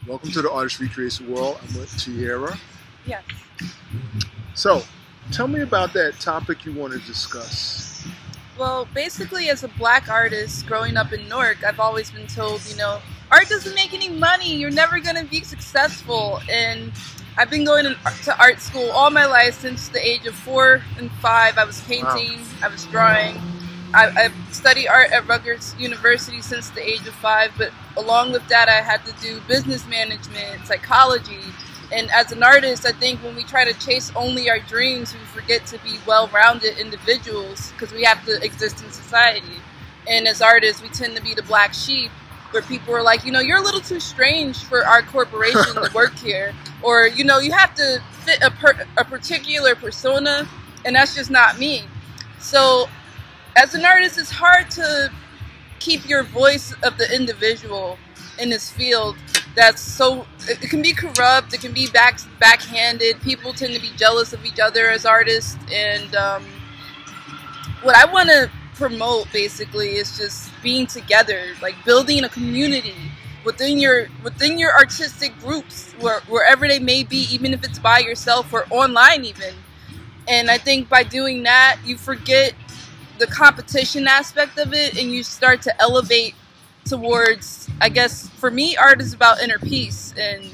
Welcome to the Artist Recreates the World. I'm with Tahirah. Yes. So, tell me about that topic you want to discuss. Well, basically, as a black artist growing up in Newark, I've always been told, art doesn't make any money. You're never going to be successful. And I've been going to art school all my life since the age of 4 and 5. I was painting, wow. I was drawing. I've studied art at Rutgers University since the age of 5, but along with that, I had to do business management, psychology. And as an artist, I think when we try to chase only our dreams, we forget to be well-rounded individuals because we have to exist in society. And as artists, we tend to be the black sheep where people are like, you're a little too strange for our corporation to work here. Or, you have to fit a particular persona, and that's just not me. So as an artist, it's hard to keep your voice of the individual in this field. It can be corrupt, it can be backhanded. People tend to be jealous of each other as artists. And what I want to promote basically is just being together, like building a community within your artistic groups, wherever they may be, even if it's by yourself or online even. And I think by doing that, you forget the competition aspect of it and you start to elevate towards, I guess, for me, art is about inner peace and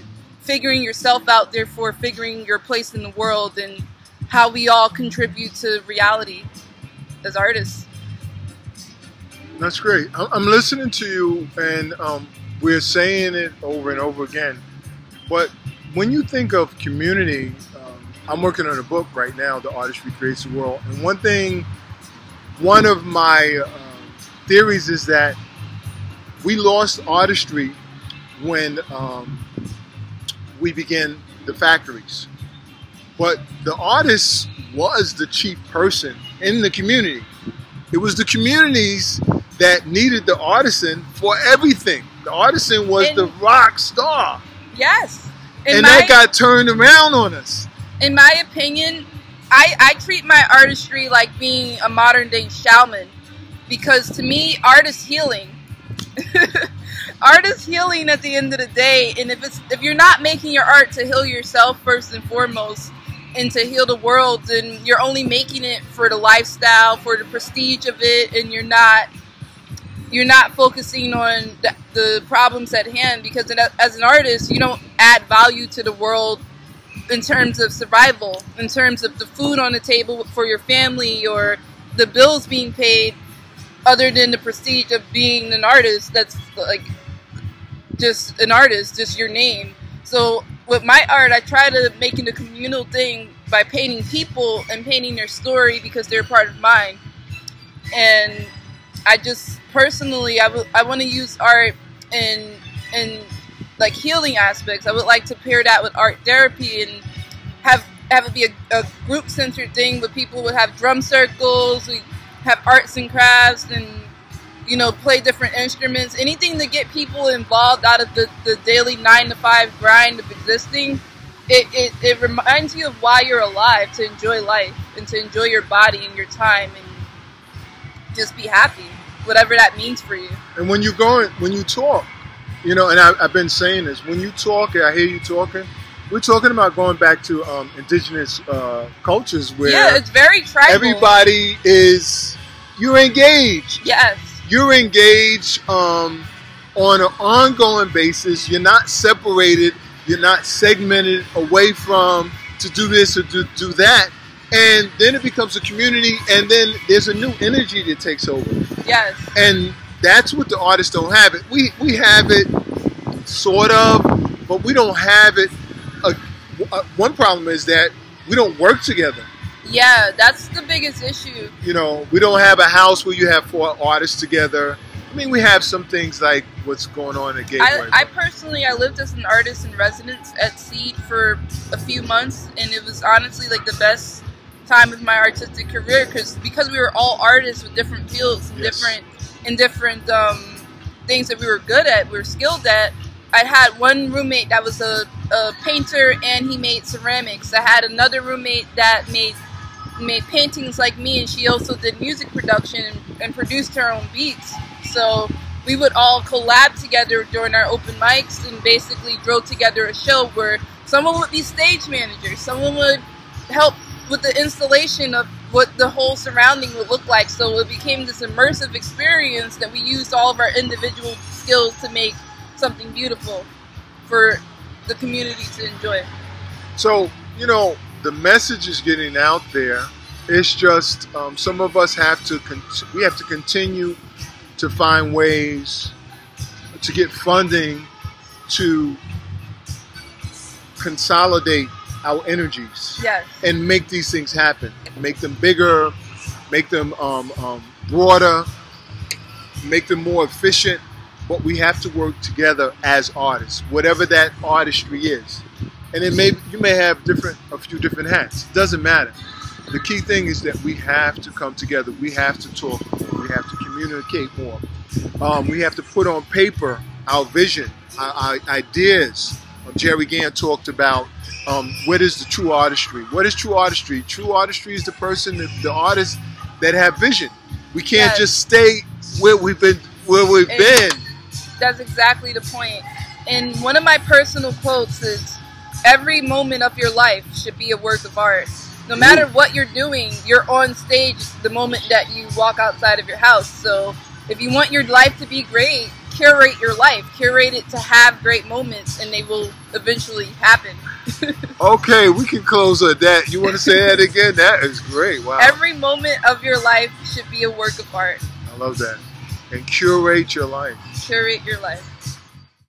figuring yourself out, therefore figuring your place in the world and how we all contribute to reality as artists. That's great. I'm listening to you, and we're saying it over and over again. But when you think of community, I'm working on a book right now, The Artist Recreates the World. And one of my theories is that we lost artistry when we began the factories. But the artist was the chief person in the community. It was the communities that needed the artisan for everything. The artisan was the rock star. Yes. And that got turned around on us. In my opinion, I treat my artistry like being a modern day shaman, because to me, art is healing. Art is healing at the end of the day, and if you're not making your art to heal yourself first and foremost and to heal the world, then you're only making it for the lifestyle, for the prestige of it, and you're not focusing on the problems at hand. Because as an artist, you don't add value to the world in terms of survival, in terms of the food on the table for your family or the bills being paid, other than the prestige of being an artist. That's like just an artist, just your name. So with my art, I try to make it a communal thing by painting people and painting their story because they're part of mine. And I just personally, I want to use art in like healing aspects. I would like to pair that with art therapy and have it be a group-centered thing where people would have drum circles, we have arts and crafts, and play different instruments, anything to get people involved out of the daily 9-to-5 grind of existing. It reminds you of why you're alive, to enjoy life and to enjoy your body and your time and just be happy, whatever that means for you. And when you talk, and I've been saying this, when you talk, I hear you talking, we're talking about going back to indigenous cultures where it's very tribal. Everybody you're engaged. Yes. You're engaged on an ongoing basis. You're not separated. You're not segmented away from to do this or to do that. And then it becomes a community, and then there's a new energy that takes over. Yes. And that's what the artists don't have it. We have it sort of, but we don't have it. One problem is that we don't work together. Yeah, that's the biggest issue. We don't have a house where you have 4 artists together. I mean, we have some things like what's going on at Gateway. I personally lived as an artist in residence at Seed for a few months, and it was honestly like the best time of my artistic career because we were all artists with different fields and different things that we were good at, we were skilled at. I had one roommate that was a painter and he made ceramics. I had another roommate that made paintings like me, and she also did music production and produced her own beats. So we would all collab together during our open mics and basically throw together a show where someone would be stage manager, someone would help with the installation of what the whole surrounding would look like. So it became this immersive experience that we used all of our individual skills to make something beautiful for the community to enjoy. So, you know, the message is getting out there. It's just some of us have to continue to find ways to get funding to consolidate our energies, yes, and make these things happen. Make them bigger, make them broader, make them more efficient. But we have to work together as artists, whatever that artistry is. And you may have a few different hats. It doesn't matter. The key thing is that we have to come together. We have to talk more. We have to communicate more. We have to put on paper our vision, our ideas. Jerry Gann talked about what is the true artistry. What is true artistry? True artistry is the artist that have vision. We can't yes. just stay where we've been. That's exactly the point. And one of my personal quotes is, every moment of your life should be a work of art. No matter what you're doing, you're on stage the moment that you walk outside of your house. So if you want your life to be great, curate your life. Curate it to have great moments, and they will eventually happen. Okay, we can close on that. You want to say that again? That is great. Wow. Every moment of your life should be a work of art. I love that. And curate your life. Curate your life.